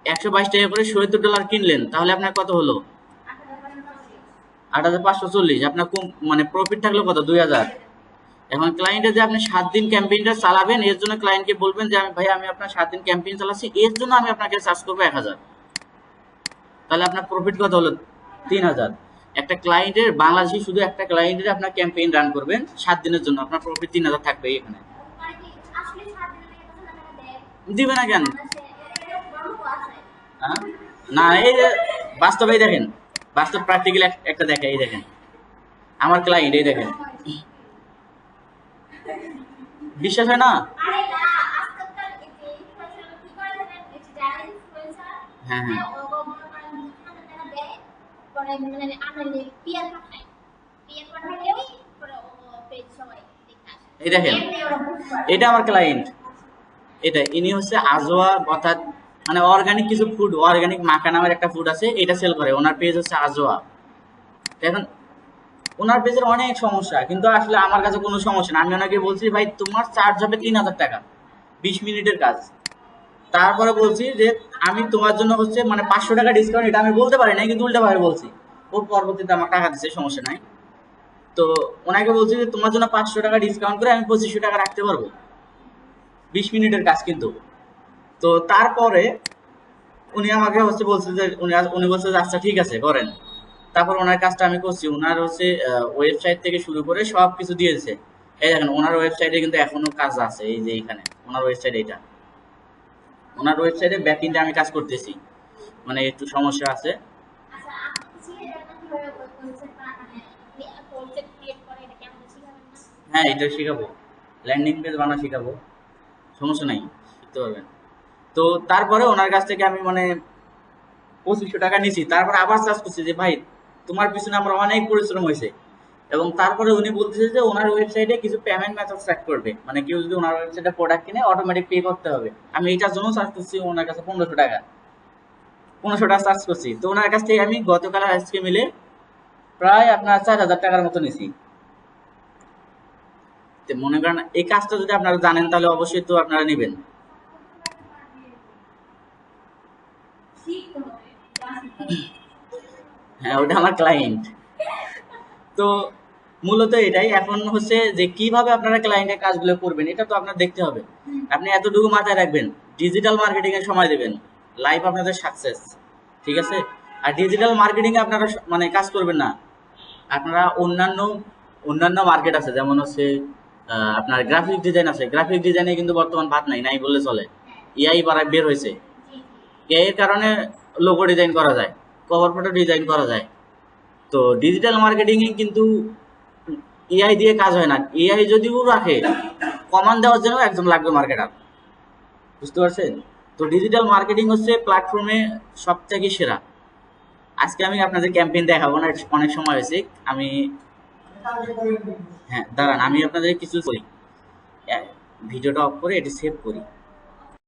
Speaker 1: 122 টাকা করে $77 কিনলেন, তাহলে আপনার কত হলো? 8,540। আপনার মানে প্রফিট থাকলো কত? 2,000। এখন ক্লায়েন্টে যে আপনি 7 দিন ক্যাম্পেইনটা চালাবেন, এর জন্য ক্লায়েন্টকে বলবেন যে আমি ভাই আমি আপনার 7 দিন ক্যাম্পেইন চালাচ্ছি, এর জন্য আমি আপনাকে চার্জ করবো 1,000। তাহলে আপনার প্রফিট কত হলো? 3,000। একটা ক্লায়েন্টের, বাংলাদেশি শুধু একটা ক্লায়েন্টের আপনার ক্যাম্পেইন রান করবেন 7 দিনের জন্য, আপনার প্রফিট 3,000 থাকবে এখানে। দিবে না কেন? হ্যাঁ? না, এই যে বাস্তবে দেখেন, বাস্তব প্র্যাকটিক্যাল একটা দেখে, এই দেখেন আমার ক্লায়েন্ট, এই দেখেন, বিশ্বাস হয় না? হ্যাঁ হ্যাঁ, এই দেখেন, এটা আমার ক্লায়েন্ট, এটা ইনি হচ্ছে আজোয়া, অর্থাৎ মানে অর্গানিক কিছু ফুড, অর্গানিক মাখা নামের একটা ফুড আছে, এটা সেল করে, ওনার পেজ হচ্ছে আজোয়া। এখন ওনার পেজের অনেক সমস্যা, কিন্তু আসলে আমার কাছে কোনো সমস্যা না। আমি ওনাকে বলছি ভাই তোমার চার্জ হবে 3000 টাকা, 20 মিনিটের কাজ। তারপরে বলছি যে আমি তোমার জন্য হচ্ছে মানে 500 টাকা ডিসকাউন্ট, এটা আমি বলতে পারি নাই, কিন্তু উল্টা ভাবে বলছি। ও পরবর্তীতে আমার টাকা দিচ্ছে, সমস্যা নাই। তো ওনাকে বলছি যে তোমার জন্য 500 টাকা ডিসকাউন্ট করে আমি 2500 টাকা রাখতে পারবো, 20 মিনিটের কাজ কিন্তু। তো তারপরে উনি আমাকে হচ্ছে বলছে যে উনি বলছে যে আচ্ছা ঠিক আছে করেন। তারপর ওনার কাজটা আমি করছি, ওনার হচ্ছে ওয়েবসাইট থেকে শুরু করে সব কিছু দিয়েছে। এই দেখেন ওনার ওয়েবসাইটে কিন্তু এখনো কাজ আছে, এই যে এখানে ওনার ওয়েবসাইট, এটা ওনার ওয়েবসাইটে ব্যাক এন্ডে আমি কাজ করতেছি, মানে একটু সমস্যা আছে। হ্যাঁ, এটা শিখাবো, ল্যান্ডিং পেজ বানা শিখাবো, সমস্যা নাই, শিখতে পারবেন। তো তারপরে ওনার কাছ থেকে আমি মানে 2500 টাকা নিছি। তারপর আবার চার্জ করছি যে ভাই তোমার পিছনে আমার অনেক পরিশ্রম হয়েছে। এবং তারপরে উনি বলতেছে যে ওনার ওয়েবসাইটে কিছু পেমেন্ট মেথড সেট করবে, মানে কেউ যদি ওনার ওয়েবসাইটে প্রোডাক্ট কিনে অটোমেটিক পে করতে হবে। আমি এটার জন্য চার্জ করছি ওনার কাছে 1500 টাকা, 1500 টাকা চার্জ করছি। তো ওনার কাছ থেকে আমি গতকাল আর আজকে মিলে প্রায় আপনার 4000 টাকার মতো নিছি। তো মনে করেন এই কাজটা যদি আপনারা জানেন তাহলে অবশ্যই তো আপনারা নেবেন। হ্যাঁ, ওটা আমার ক্লায়েন্ট। তো মূলত এটাই। এখন হচ্ছে যে কিভাবে আপনারা ক্লায়েন্টের কাজগুলো করবেন এটা তো আপনার দেখতে হবে। আপনি এতটুকু মাথায় রাখবেন, ডিজিটাল মার্কেটিং এ সময় দেবেন, লাইফ আপনাদের সাকসেস, ঠিক আছে? আর ডিজিটাল মার্কেটিং এ আপনারা মানে কাজ করবেন না, আপনারা অন্যান্য অন্যান্য মার্কেট আছে, যেমন হচ্ছে আপনার গ্রাফিক ডিজাইন আছে। গ্রাফিক ডিজাইনে কিন্তু বর্তমান ভাত নাই, নাই বললে চলে। এআই বের হয়েছে, এআই এর কারণে লোগো ডিজাইন করা যায়, কভার ফটো ডিজাইন করা যায়। তো ডিজিটাল মার্কেটিং এ কিন্তু এআই দিয়ে কাজ হয় না। এআই যদিও রাখে, কমান্ড দেওয়ার জন্য একজন লাগবে মার্কেটার, বুঝতে পারছেন? তো ডিজিটাল মার্কেটিং হচ্ছে প্ল্যাটফর্মে সব থেকে সেরা। আজকে আমি আপনাদের ক্যাম্পেইন দেখাবো না, অনেক সময় হয়েছে। আমি হ্যাঁ দাঁড়ান, আমি আপনাদের কিছু করি, ভিডিওটা অফ করে এটি সেভ করি।